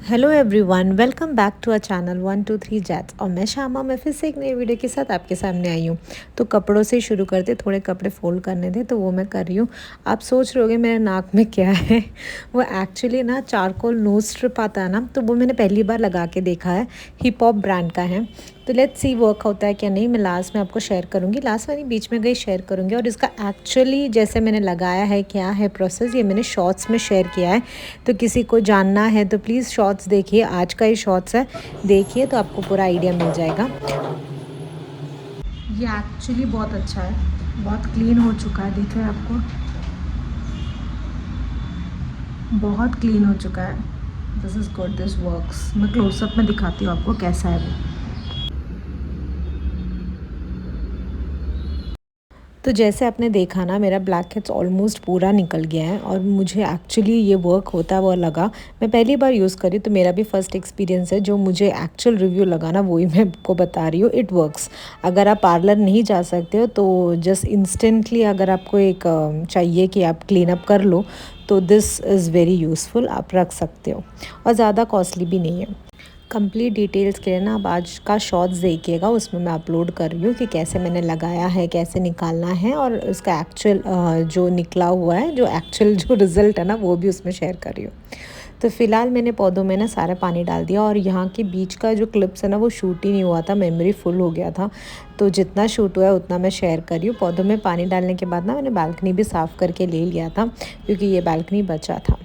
Hello everyone, welcome back to our channel 123 जैट्स। और मैं शामा, मैं फिर से एक नई वीडियो के साथ आपके सामने आई हूँ। तो कपड़ों से शुरू करते, थोड़े कपड़े फोल्ड करने थे तो वो मैं कर रही हूँ। आप सोच रहे होगे मेरे नाक में क्या है। वो एक्चुअली ना चारकोल नोज स्ट्रिप आता है ना, तो वो मैंने पहली बार लगा के देखा है। हिप हॉप ब्रांड का है, तो लेट्स सी वर्क होता है क्या नहीं। मैं लास्ट में आपको शेयर करूँगी, लास्ट वाली बीच में गई शेयर करूँगी। और इसका एक्चुअली जैसे मैंने लगाया है, क्या है प्रोसेस, ये मैंने शॉर्ट्स में शेयर किया है। तो किसी को जानना है तो प्लीज़ शॉर्ट्स देखिए, आज का ही शॉर्ट्स है, देखिए तो आपको पूरा आइडिया मिल जाएगा। ये एक्चुअली बहुत अच्छा है, बहुत क्लीन हो चुका है, दिख रहा है आपको, बहुत क्लीन हो चुका है। This is good, this works. मैं क्लोजअप में दिखाती हूँ आपको कैसा है वो। तो जैसे आपने देखा ना, मेरा ब्लैक हेड्स ऑलमोस्ट पूरा निकल गया है और मुझे एक्चुअली ये वर्क होता हुआ लगा। मैं पहली बार यूज़ करी, तो मेरा भी फर्स्ट एक्सपीरियंस है। जो मुझे एक्चुअल रिव्यू लगा ना, वही मैं आपको बता रही हूँ। It works. अगर आप पार्लर नहीं जा सकते हो तो जस्ट इंस्टेंटली अगर आपको एक चाहिए कि आप क्लीन अप कर लो, तो दिस इज़ वेरी यूज़फुल, आप रख सकते हो। और ज़्यादा कॉस्टली भी नहीं है। कंप्लीट डिटेल्स के लिए ना आप आज का शॉर्ट्स देखिएगा, उसमें मैं अपलोड कर रही हूँ कि कैसे मैंने लगाया है, कैसे निकालना है, और उसका एक्चुअल जो निकला हुआ है, जो एक्चुअल जो रिज़ल्ट है ना, वो भी उसमें शेयर कर रही हूँ। तो फ़िलहाल मैंने पौधों में ना सारा पानी डाल दिया, और यहाँ के बीच का जो क्लिप्स है ना, वो शूट ही नहीं हुआ था, मेमोरी फुल हो गया था। तो जितना शूट हुआ है उतना मैं शेयर कर रही हूँ। पौधों में पानी डालने के बाद ना मैंने बालकनी भी साफ़ करके ले लिया था, क्योंकि ये बालकनी बचा था।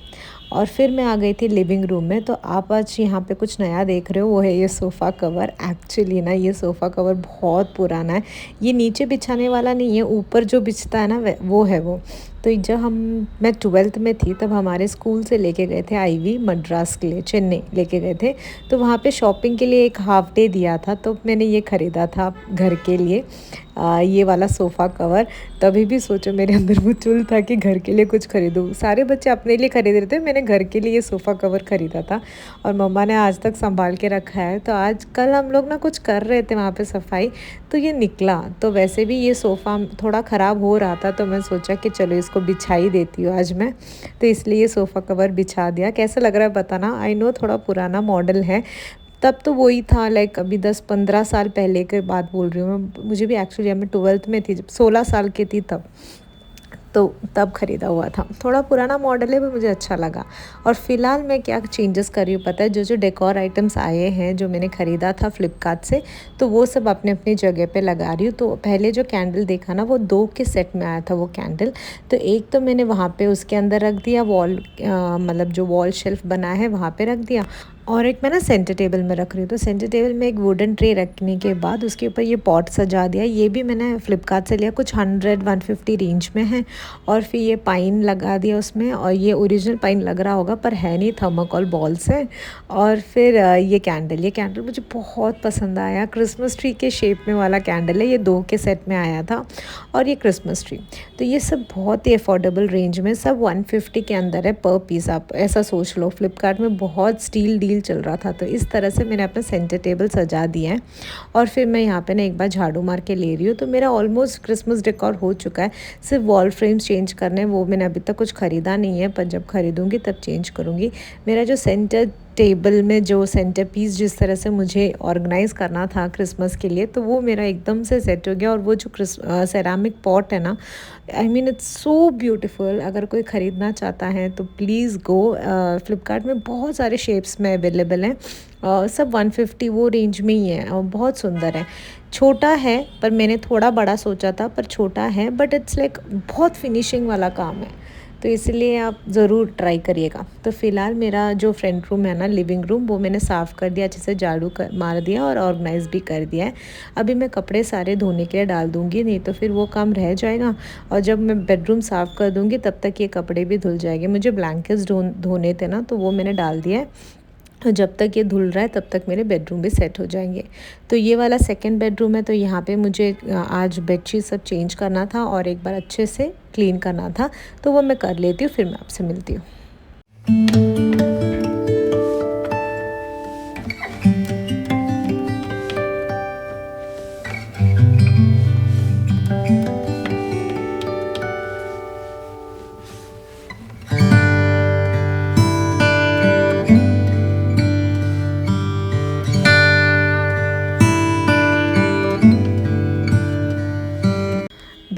और फिर मैं आ गई थी लिविंग रूम में। तो आप आज यहाँ पे कुछ नया देख रहे हो, वो है ये सोफ़ा कवर। एक्चुअली ना ये सोफ़ा कवर बहुत पुराना है। ये नीचे बिछाने वाला नहीं है, ऊपर जो बिछता है ना वो है वो। तो जब मैं 12th में थी, तब हमारे स्कूल से लेके गए थे आईवी मद्रास के लिए, चेन्नई लेके गए थे। तो वहाँ पे शॉपिंग के लिए एक हाफ डे दिया था, तो मैंने ये ख़रीदा था घर के लिए, ये वाला सोफ़ा कवर। तभी भी सोचो मेरे अंदर वो चुल था कि घर के लिए कुछ खरीदूँ। सारे बच्चे अपने लिए खरीद रहे थे, मैंने घर के लिए ये सोफ़ा कवर ख़रीदा था, और मम्मा ने आज तक संभाल के रखा है। तो आज कल हम लोग ना कुछ कर रहे थे वहाँ पे सफाई, तो ये निकला। तो वैसे भी ये सोफ़ा थोड़ा ख़राब हो रहा था, तो मैं सोचा कि चलो इसको बिछा ही देती हूँ आज मैं। तो इसलिए ये सोफ़ा कवर बिछा दिया। कैसा लग रहा है बताना। आई नो थोड़ा पुराना मॉडल है, तब तो वही था, लाइक अभी 10-15 साल पहले के बात बोल रही हूँ मैं। मुझे भी एक्चुअली मैं 12th में थी, जब 16 साल की थी तब, तो तब ख़रीदा हुआ था। थोड़ा पुराना मॉडल है, पर मुझे अच्छा लगा। और फ़िलहाल मैं क्या चेंजेस कर रही हूँ पता है, जो जो डेकोर आइटम्स आए हैं, जो मैंने ख़रीदा था फ्लिपकार्ट से, तो वो सब अपने अपनी जगह पे लगा रही हूँ। तो पहले जो कैंडल देखा ना, वो 2 के सेट में आया था वो कैंडल। तो एक तो मैंने वहाँ पे उसके अंदर रख दिया, मतलब जो वॉल शेल्फ बना है वहाँ पे रख दिया। और एक मैं ना सेंटर टेबल में रख रही हूँ। तो सेंटर टेबल में एक वुडन ट्रे रखने के बाद उसके ऊपर ये पॉट सजा दिया। ये भी मैंने फ़्लिपकार्ट से लिया, कुछ 100-150 रेंज में है। और फिर ये पाइन लगा दिया उसमें, और ये ओरिजिनल पाइन लग रहा होगा पर है नहीं, थर्माकोल बॉल्स है। और फिर ये कैंडल मुझे बहुत पसंद आया। क्रिसमस ट्री के शेप में वाला कैंडल है, ये 2 के सेट में आया था। और ये क्रिसमस ट्री, तो ये सब बहुत ही अफोर्डेबल रेंज में, सब 150 के अंदर है पर पीस। आप ऐसा सोच लो, फ्लिपकार्ट में बहुत स्टील डील चल रहा था। तो इस तरह से मैंने अपना सेंटर टेबल सजा दिया है। और फिर मैं यहाँ पे ना एक बार झाड़ू मार के ले रही हूँ। तो मेरा ऑलमोस्ट क्रिसमस डेकोर हो चुका है, सिर्फ वॉल फ्रेम्स चेंज करने, वो मैंने अभी तक कुछ ख़रीदा नहीं है, पर जब ख़रीदूँगी तब चेंज करूँगी। मेरा जो सेंटर टेबल में जो सेंटर पीस जिस तरह से मुझे ऑर्गेनाइज़ करना था क्रिसमस के लिए, तो वो मेरा एकदम से सेट हो गया। और वो जो सेरामिक पॉट है ना, I mean it's so beautiful. अगर कोई ख़रीदना चाहता है तो प्लीज़ गो। फ्लिपकार्ट में बहुत सारे शेप्स में अवेलेबल हैं, सब 150 वो रेंज में ही है, और बहुत सुंदर है। छोटा है, पर मैंने थोड़ा बड़ा सोचा था, पर छोटा है, बट इट्स लाइक बहुत फिनिशिंग वाला काम है। तो इसलिए आप ज़रूर ट्राई करिएगा। तो फ़िलहाल मेरा जो फ्रंट रूम है ना, लिविंग रूम, वो मैंने साफ़ कर दिया, अच्छे से झाड़ू मार दिया और ऑर्गेनाइज़ भी कर दिया है। अभी मैं कपड़े सारे धोने के लिए डाल दूँगी, नहीं तो फिर वो काम रह जाएगा। और जब मैं बेडरूम साफ़ कर दूँगी तब तक ये कपड़े भी धुल जाएंगे। मुझे ब्लैंकेट्स धोने थे ना, तो वो मैंने डाल दिया है। तो जब तक ये धुल रहा है तब तक मेरे बेडरूम भी सेट हो जाएंगे। तो ये वाला सेकंड बेडरूम है, तो यहाँ पे मुझे आज बेडशीट सब चेंज करना था और एक बार अच्छे से क्लीन करना था। तो वो मैं कर लेती हूँ, फिर मैं आपसे मिलती हूँ।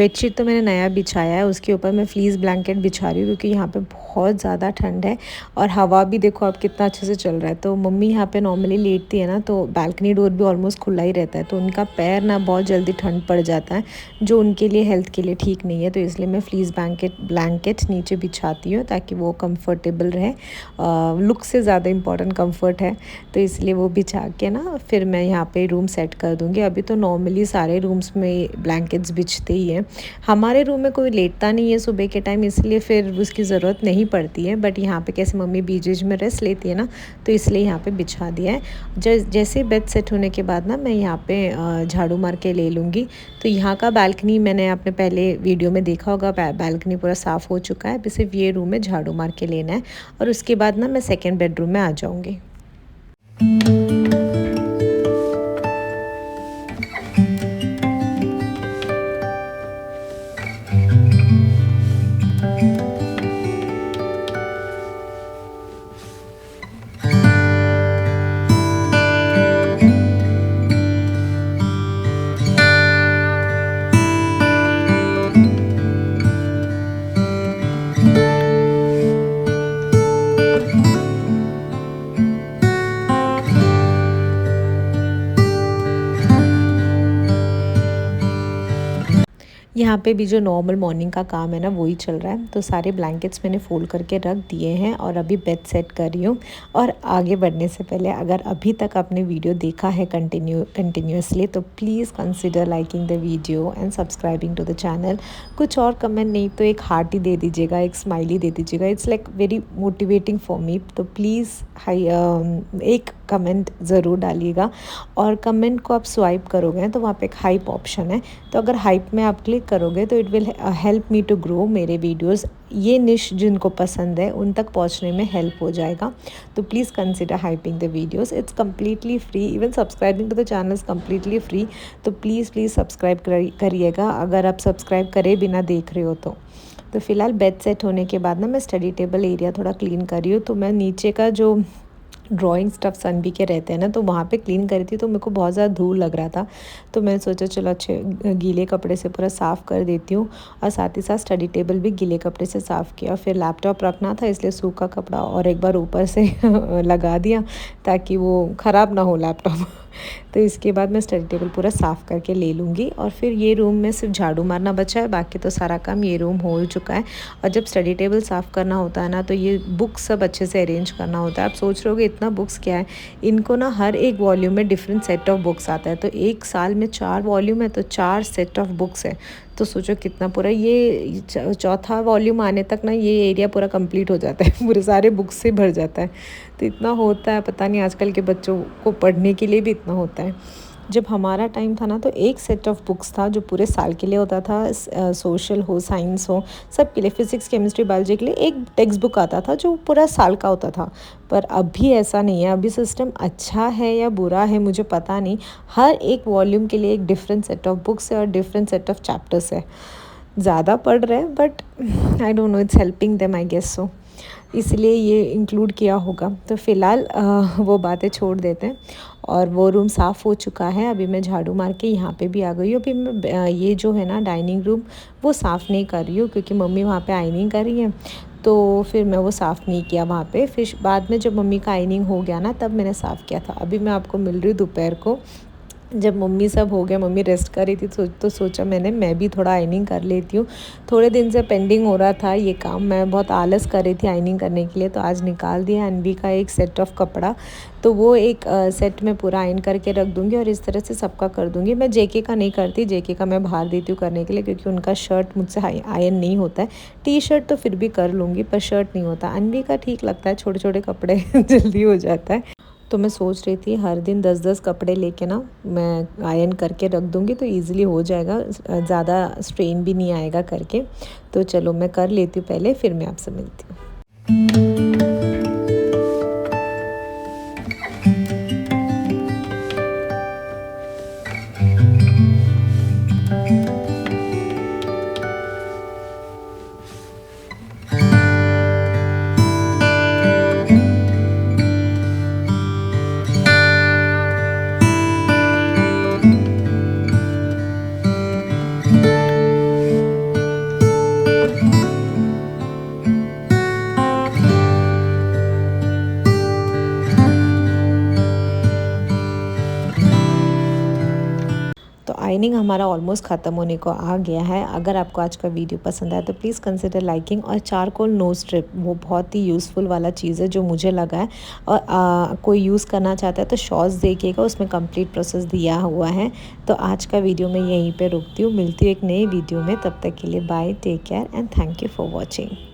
बेडशीट तो मैंने नया बिछाया है, उसके ऊपर मैं फ्लीस ब्लैंकेट बिछा रही हूँ क्योंकि यहाँ पे बहुत ज़्यादा ठंड है और हवा भी देखो अब कितना अच्छे से चल रहा है। तो मम्मी यहाँ पे नॉर्मली लेटती है ना, तो बालकनी डोर भी ऑलमोस्ट खुला ही रहता है, तो उनका पैर ना बहुत जल्दी ठंड पड़ जाता है, जो उनके लिए हेल्थ के लिए ठीक नहीं है। तो इसलिए मैं फ्लीस ब्लैंकेट नीचे बिछाती हूँ ताकि वो कंफर्टेबल रहे। लुक से ज़्यादा इम्पॉर्टेंट कंफर्ट है, तो इसलिए वो बिछा के ना फिर मैं यहाँ पे रूम सेट कर दूँगी। अभी तो नॉर्मली सारे रूम्स में ब्लैंकेट्स बिछते ही हैं। हमारे रूम में कोई लेटता नहीं है सुबह के टाइम, इसलिए फिर उसकी ज़रूरत नहीं पड़ती है, बट यहाँ पे कैसे मम्मी बीच बीच में रेस्ट लेती है ना, तो इसलिए यहाँ पे बिछा दिया है। जैसे बेड सेट होने के बाद ना मैं यहाँ पे झाड़ू मार के ले लूँगी। तो यहाँ का बालकनी मैंने आपने पहले वीडियो में देखा होगा, बालकनी पूरा साफ़ हो चुका है। अभी सिर्फ ये रूम में झाड़ू मार के लेना है और उसके बाद ना मैं सेकेंड बेडरूम में आ जाऊँगी। यहाँ पे भी जो नॉर्मल मॉर्निंग का काम है ना वही चल रहा है। तो सारे ब्लैंकेट्स मैंने फ़ोल्ड करके रख दिए हैं और अभी बेड सेट कर रही हूँ। और आगे बढ़ने से पहले अगर अभी तक आपने वीडियो देखा है कंटिन्यूसली, तो please consider liking the video and subscribing to the channel. कुछ और कमेंट नहीं तो एक हार्ट ही दे दीजिएगा, एक स्माइली दे दीजिएगा, it's like very motivating for me. तो प्लीज़ एक कमेंट ज़रूर डालिएगा। और कमेंट को आप स्वाइप करोगे तो वहाँ पे एक हाइप ऑप्शन है, तो अगर हाइप में आप क्लिक करोगे तो it will help me to grow मेरे वीडियोस। ये निश जिनको पसंद है उन तक पहुंचने में हेल्प हो जाएगा। तो please consider hyping the videos, it's completely free, even subscribing to the channel is completely free. तो प्लीज़ सब्सक्राइब करिएगा अगर आप सब्सक्राइब करे बिना देख रहे हो तो फ़िलहाल बेड सेट होने के बाद ना मैं स्टडी टेबल एरिया थोड़ा क्लीन कर रही हूँ। तो मैं नीचे का जो ड्राइंग स्टफ सनवी के रहते हैं ना, तो वहाँ पे क्लीन करी थी, तो मेरे को बहुत ज़्यादा धूल लग रहा था। तो मैंने सोचा चलो अच्छे गीले कपड़े से पूरा साफ़ कर देती हूँ। और साथ ही साथ स्टडी टेबल भी गीले कपड़े से साफ़ किया। फिर लैपटॉप रखना था, इसलिए सूखा कपड़ा और एक बार ऊपर से लगा दिया ताकि वो ख़राब ना हो लैपटॉप। तो इसके बाद मैं स्टडी टेबल पूरा साफ़ करके ले लूँगी। और फिर ये रूम में सिर्फ झाड़ू मारना बचा है, बाकी तो सारा काम ये रूम हो चुका है। और जब स्टडी टेबल साफ़ करना होता है ना, तो ये बुक्स सब अच्छे से अरेंज करना होता है। आप सोच रहे होगे इतना बुक्स क्या है, इनको ना हर एक वॉल्यूम में डिफरेंट सेट ऑफ बुक्स आता है। तो एक साल में 4 वॉल्यूम है, तो 4 सेट ऑफ बुक्स है। तो सोचो कितना, पूरा ये चौथा वॉल्यूम आने तक ना ये एरिया पूरा कंप्लीट हो जाता है, पूरे सारे बुक्स से भर जाता है। तो इतना होता है, पता नहीं आजकल के बच्चों को पढ़ने के लिए भी इतना होता है। जब हमारा टाइम था ना, तो एक सेट ऑफ बुक्स था जो पूरे साल के लिए होता था। सोशल हो, साइंस हो, सब के लिए, फिज़िक्स केमिस्ट्री बायोलॉजी के लिए एक टेक्स्ट बुक आता था जो पूरा साल का होता था। पर अभी ऐसा नहीं है, अभी सिस्टम अच्छा है या बुरा है मुझे पता नहीं। हर एक वॉल्यूम के लिए एक डिफरेंट सेट ऑफ बुक्स है और डिफरेंट सेट ऑफ चैप्टर्स है। ज़्यादा पढ़ रहे हैं, but I don't know, it's helping them, I guess so, इसलिए ये इंक्लूड किया होगा। तो फ़िलहाल वो बातें छोड़ देते हैं। और वो रूम साफ़ हो चुका है। अभी मैं झाड़ू मार के यहाँ पे भी आ गई हूँ। अभी मैं ये जो है ना डाइनिंग रूम, वो साफ़ नहीं कर रही हूँ क्योंकि मम्मी वहाँ पे आयनिंग कर रही है। तो फिर मैं वो साफ़ नहीं किया वहाँ पे। फिर बाद में जब मम्मी का आयनिंग हो गया ना, तब मैंने साफ़ किया था। अभी मैं आपको मिल रही हूँ दोपहर को, जब मम्मी सब हो गया, मम्मी रेस्ट कर रही थी, तो सोचा मैं भी थोड़ा आयनिंग कर लेती हूँ। थोड़े दिन से पेंडिंग हो रहा था ये काम, मैं बहुत आलस कर रही थी आयनिंग करने के लिए, तो आज निकाल दिया। अनवी का एक सेट ऑफ कपड़ा, तो वो एक सेट में पूरा आयन करके रख दूँगी और इस तरह से सबका कर दूँगी। मैं जेके का नहीं करती, जेके का मैं बाहर देती हूँ करने के लिए, क्योंकि उनका शर्ट मुझसे आयन नहीं होता है। टी शर्ट तो फिर भी कर लूँगी, पर शर्ट नहीं होता। अनवी का ठीक लगता है, छोटे छोटे कपड़े जल्दी हो जाता है। तो मैं सोच रही थी हर दिन 10-10 कपड़े लेके ना मैं आयरन करके रख दूँगी, तो ईज़िली हो जाएगा, ज़्यादा स्ट्रेन भी नहीं आएगा करके। तो चलो मैं कर लेती हूँ पहले, फिर मैं आपसे मिलती हूँ। शाइनिंग हमारा ऑलमोस्ट ख़त्म होने को आ गया है। अगर आपको आज का वीडियो पसंद आया तो प्लीज़ कंसिडर लाइकिंग। और चारकोल नोज स्ट्रिप वो बहुत ही यूज़फुल वाला चीज़ है जो मुझे लगा है। और कोई यूज़ करना चाहता है तो शॉर्ट्स देखिएगा, उसमें कंप्लीट प्रोसेस दिया हुआ है। तो आज का वीडियो मैं यहीं पे रुकती हूँ, मिलती हूँ एक नई वीडियो में। तब तक के लिए bye, take care and thank you for watching.